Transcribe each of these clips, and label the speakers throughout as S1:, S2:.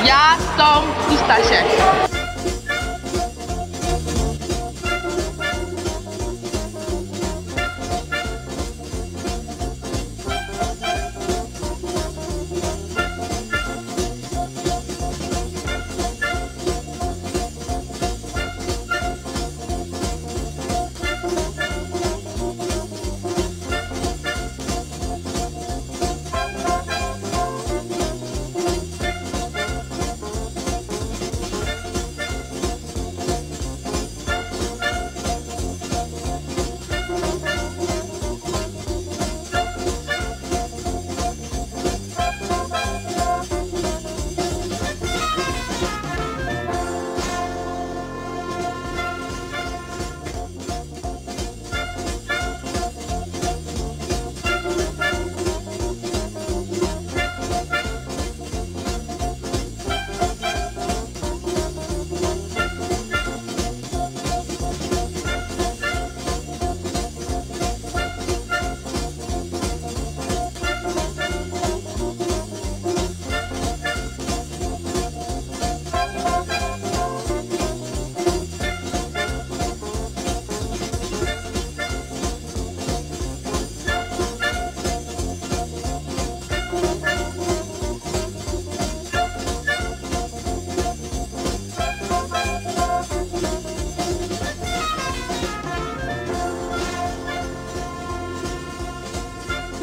S1: Ja sam i Stasie.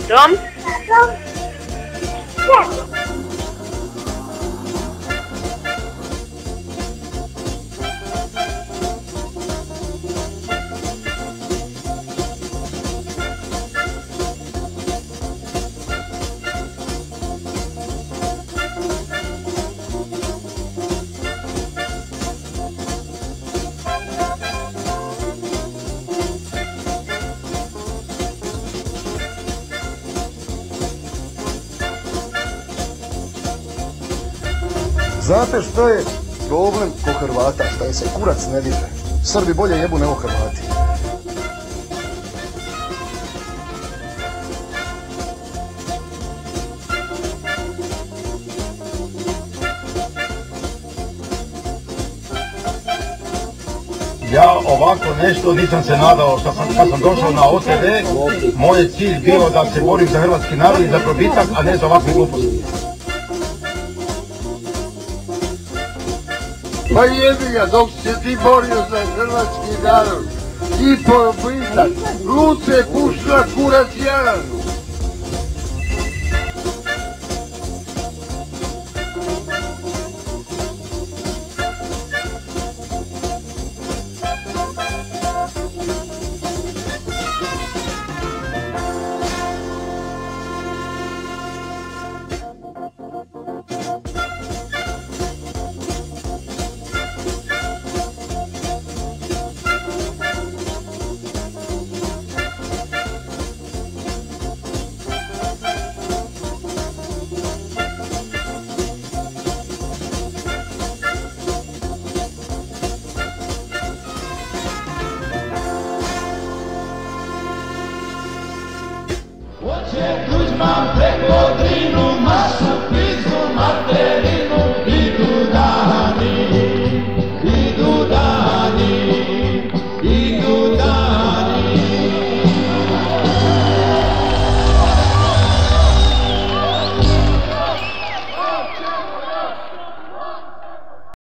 S2: Rom?
S3: Znate što je problem kod Hrvata, šta je se kurac ne diže. Srbi bolje jebu nego Hrvati.
S4: Ja ovako nešto nisam se nadao kad sam došao na OTV, moj je cilj bio da se borim za hrvatski narod i za probitak, a ne za ovakve gluposti.
S5: Pa jebi ga, dok si se ti borio za hrvatski narod i probitak, Luce pušla kurac Jaranu.